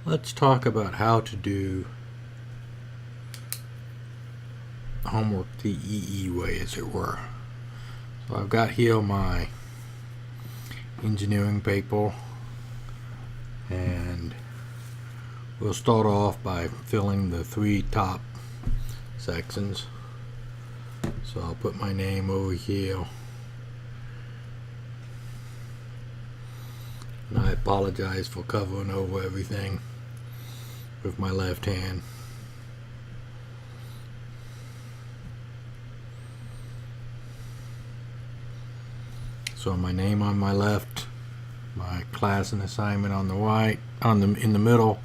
Let's talk about how to do homework the EE way, as it were. So I've got here my engineering paper, and we'll start off by filling the 3 top sections. So I'll put my name over here, and I apologize for covering over everything with my left hand. So my name on my left, my class and assignment on the right, in the middle.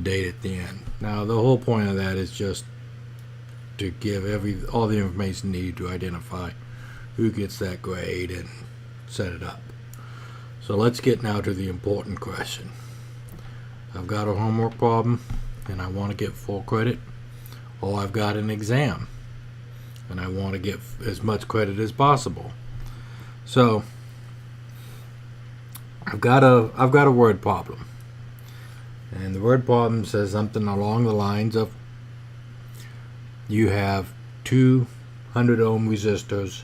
Date at the end. Now the whole point of that is just to give all the information needed to identify who gets that grade and set it up. So let's get now to the important question. I've got a homework problem and I want to get full credit, or I've got an exam and I want to get as much credit as possible. So I've got a word problem, and the word problem says something along the lines of: you have 200 ohm resistors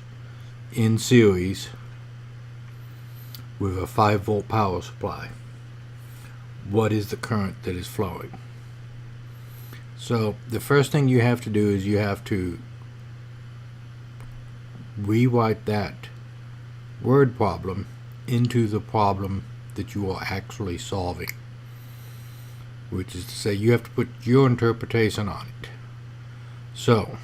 in series with a 5-volt power supply. What is the current that is flowing? So the first thing you have to do is you have to rewrite that word problem into the problem that you are actually solving, which is to say you have to put your interpretation on it. So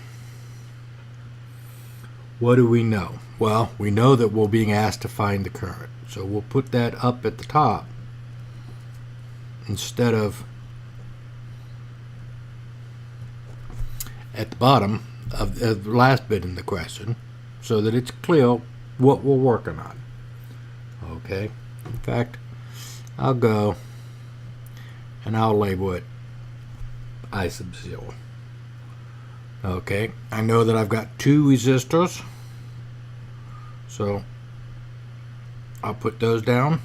what do we know? Well, we know that we're being asked to find the current, so we'll put that up at the top instead of at the bottom of the last bit in the question, so that it's clear what we're working on. Okay, in fact, I'll go and I'll label it I sub 0. Okay, I know that I've got 2 resistors, so I'll put those down,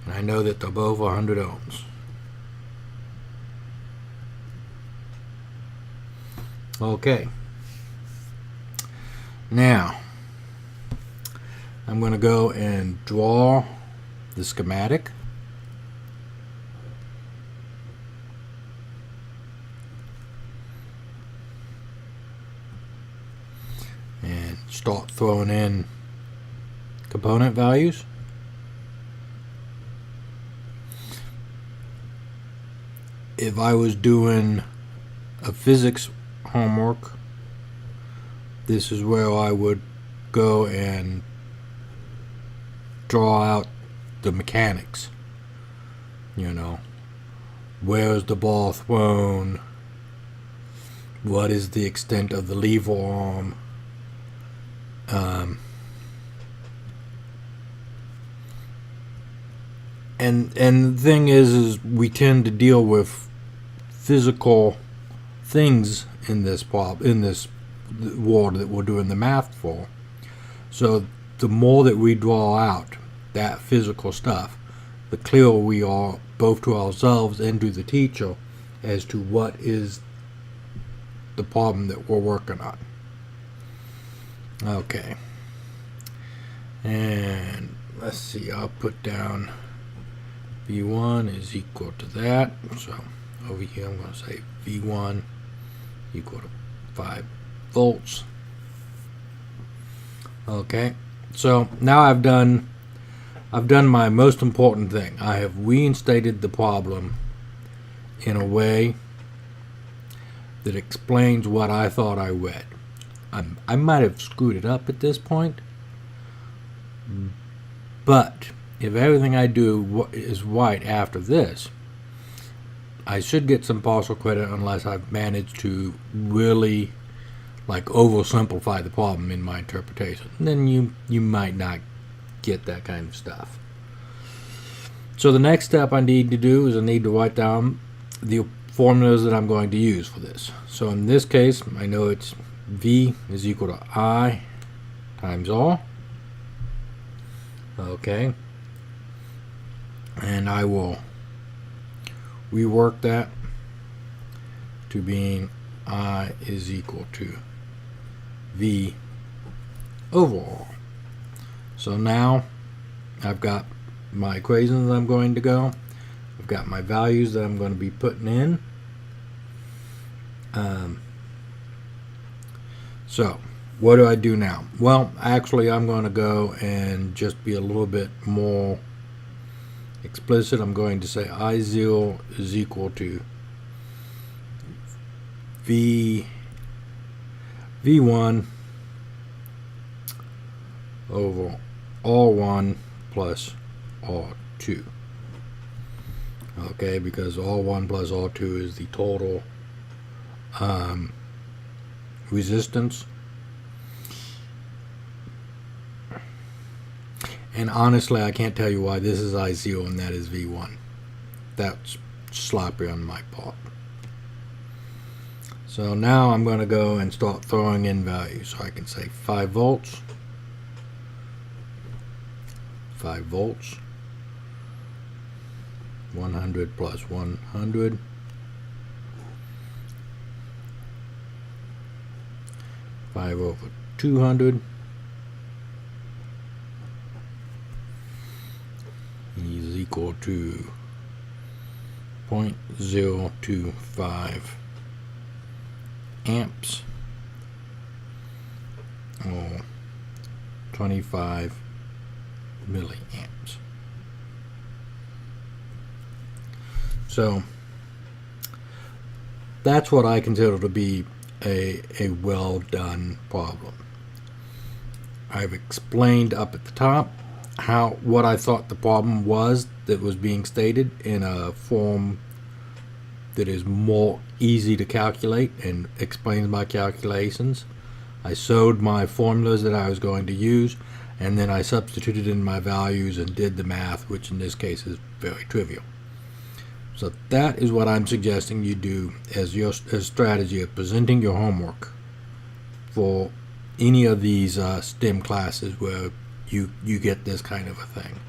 and I know that they're both 100 ohms. Okay, now I'm going to go and draw the schematic. And start throwing in component values. If I was doing a physics homework, this is where I would go and draw out the mechanics. You know, where's the ball thrown? What is the extent of the lever arm? And the thing is we tend to deal with physical things in this world that we're doing the math for. So the more that we draw out that physical stuff, the clearer we are both to ourselves and to the teacher as to what is the problem that we're working on. Okay, and let's see, I'll put down V1 is equal to that. So over here I'm going to say V1 equal to 5 volts. Okay, so now I've done my most important thing. I have reinstated the problem in a way that explains what I thought I read. I might have screwed it up at this point, but if everything I do is right after this, I should get some partial credit unless I've managed to really oversimplify the problem in my interpretation. Then you might not get that kind of stuff. So the next step I need to do is I need to write down the formulas that I'm going to use for this. So in this case, I know it's V is equal to I times R. Okay. And I will rework that to being I is equal to V over R. So now I've got my equations that I'm going to go. I've got my values that I'm going to be putting in. So what do I do now? Well, actually I'm going to go and just be a little bit more explicit. I'm going to say I0 is equal to V1 over R1 plus R2. Okay, because R1 plus R2 is the total resistance. And honestly, I can't tell you why this is I0 and that is V1. That's sloppy on my part. So now I'm going to go and start throwing in values. So I can say 5 volts, 5 volts, 100 plus 100, 5 over 200 is equal to 0.025 amps, or 25 milliamps. So that's what I consider to be a well done problem. I've explained up at the top what I thought the problem was that was being stated in a form that is more easy to calculate and explains my calculations. I showed my formulas that I was going to use, and then I substituted in my values and did the math, which in this case is very trivial. So that is what I'm suggesting you do as your strategy of presenting your homework for any of these STEM classes where you get this kind of a thing.